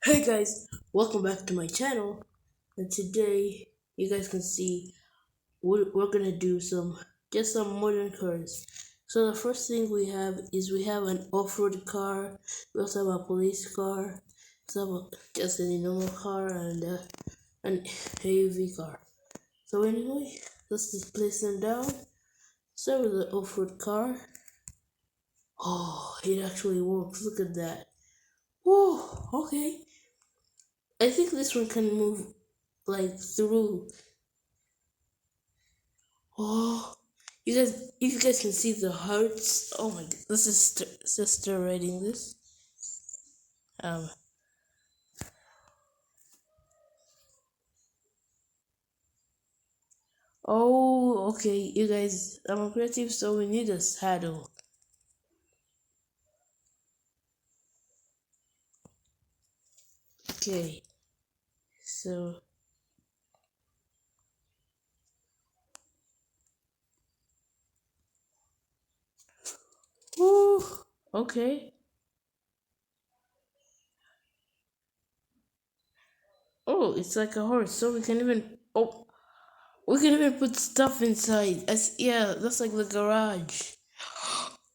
Hey guys, welcome back to my channel. And today, you guys can see we're gonna do some modern cars. So the first thing we have an off-road car. We also have a police car. We also have just a normal car and an AUV car. So anyway, let's just place them down. Start with the off-road car. Oh, it actually works. Look at that. Whoa. Okay. I think this one can move like through. Oh, if you guys can see the hearts. Oh my god, this is sister writing this. Um. Oh, okay, you guys. I'm a creative, so we need a saddle. Okay, so. Woo. Okay. Oh, it's like a horse, so we can even. Oh, we can even put stuff inside. Yeah, that's like the garage.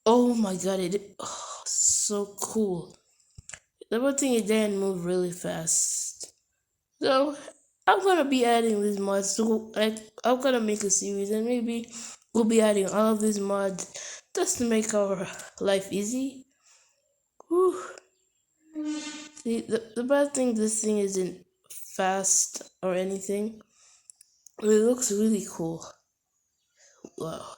Oh my god, so cool. The one thing it didn't move really fast. So I'm gonna be adding these mods. So I'm gonna make a series, and maybe we'll be adding all of these mods just to make our life easy. Whew. See, the bad thing, this thing isn't fast or anything, but it looks really cool. Wow.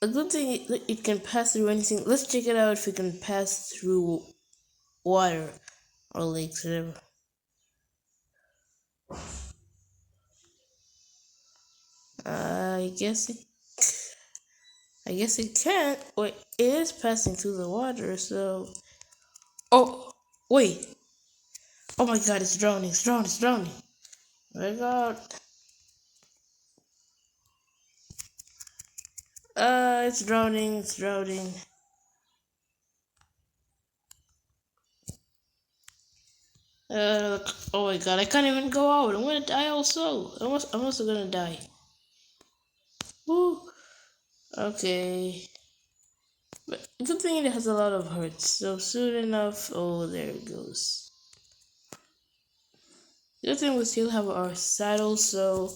A good thing it can pass through anything. Let's check it out if it can pass through water or lakes, whatever. I guess it can't. Wait, it is passing through the water, so. Oh, wait. Oh my god, it's drowning, it's drowning, it's drowning. Oh my god. It's drowning, it's drowning. Oh my god, I can't even go out. I'm gonna die also. I'm also gonna die. Woo. Okay. But good thing it has a lot of hearts. So soon enough, oh, there it goes. Good thing we still have our saddle, so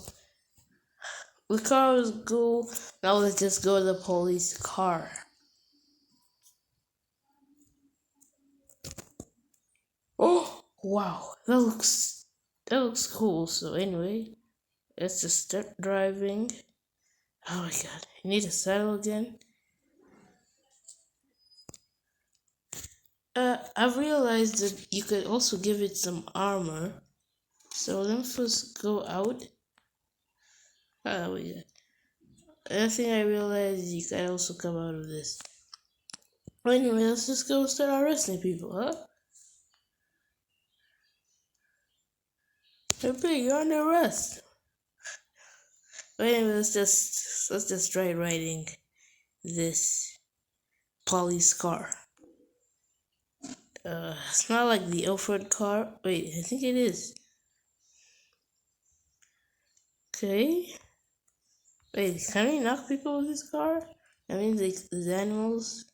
the car was cool. Now let's just go to the police car. Oh wow, that looks cool. So anyway, let's just start driving. Oh my god, I need a saddle again. I've realized that you could also give it some armor. So let me first go out. Oh yeah. Another thing I realized is you can also come out of this. Well, anyway, let's just go start arresting people, huh? Hey, you're under arrest. But anyway, let's just try riding this police car. It's not like the off-road car. Wait, I think it is. Okay. Wait, can we knock people with this car? I mean, the animals.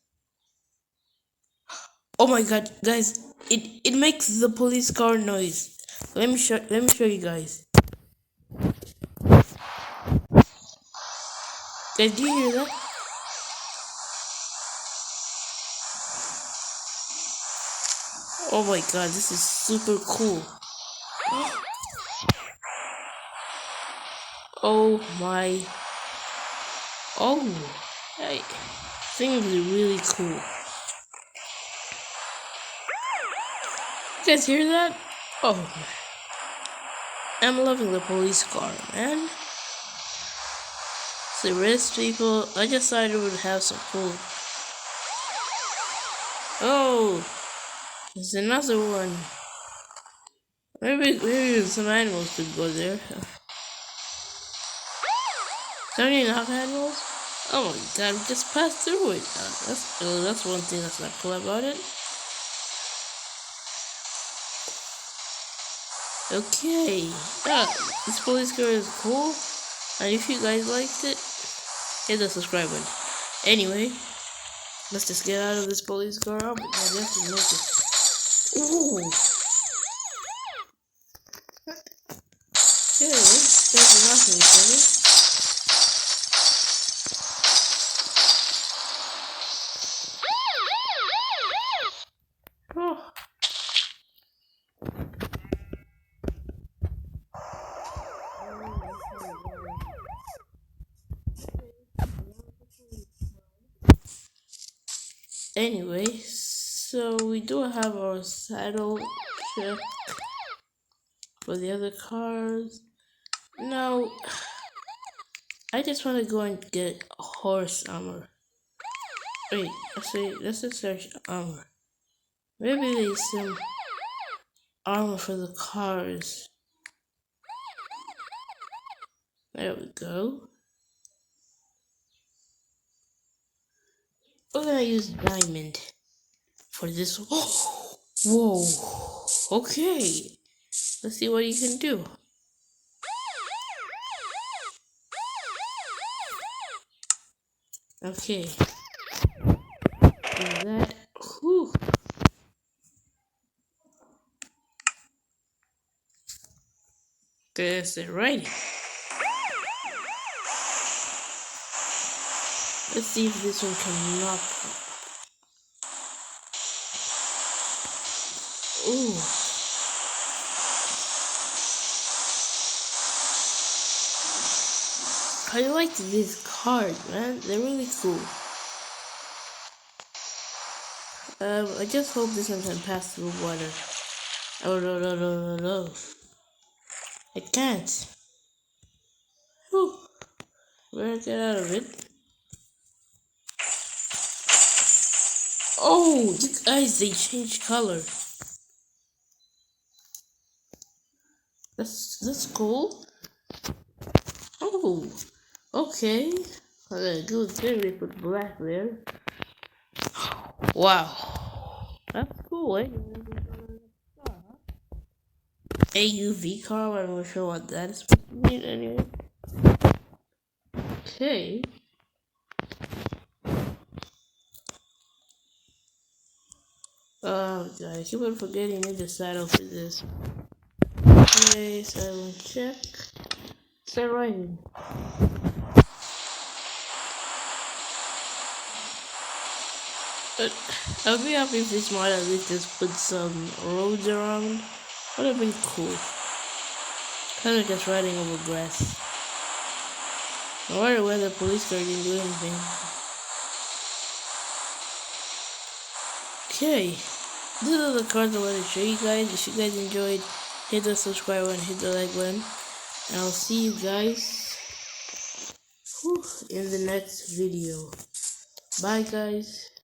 Oh my god, guys! It makes the police car noise. Let me show you guys. Guys, do you hear that? Oh my god, this is super cool. Oh my. Oh, hey, things are really cool. You guys hear that? Oh, I'm loving the police car, man. So rest people, I just thought it would have some cool. Oh, there's another one. Maybe some animals could go there. Don't you knock animals? Oh my god, we just passed through it. That's one thing that's not cool about it. Okay, this police car is cool, and if you guys liked it, hit the subscribe button. Anyway, let's just get out of this police car. Oh my god, we have to make it. Ooh. Okay, there's nothing funny. Oh. Anyway, so we do have our saddle check for the other cars. Now, I just want to go and get horse armor. Wait, let's just search armor. Maybe there's some armor for the cars. There we go. We're gonna use diamond for this. Whoa. Okay. Let's see what you can do. Okay. Do that. Whew. That's it, right? Let's see if this one can knock. Ooh. I like these cards, man. They're really cool. I just hope this one can pass through water. Oh no. I can't. Whew. Better get out of it. Oh, the guys, they changed color. That's cool. Oh, okay. Good thing they put black there. Wow, that's cool. Eh? AUV car. I'm not sure what that is supposed to mean anyway. Okay. Oh god, I keep on forgetting to the saddle for this. Okay, saddle check. Start riding. I'll be happy if this mod at least just put some roads around. Would have been cool. Kind of just riding over grass. I wonder why the police car didn't do anything. Okay, these are the cards I wanted to show you guys. If you guys enjoyed, hit the subscribe button, hit the like button, and I'll see you guys in the next video. Bye guys.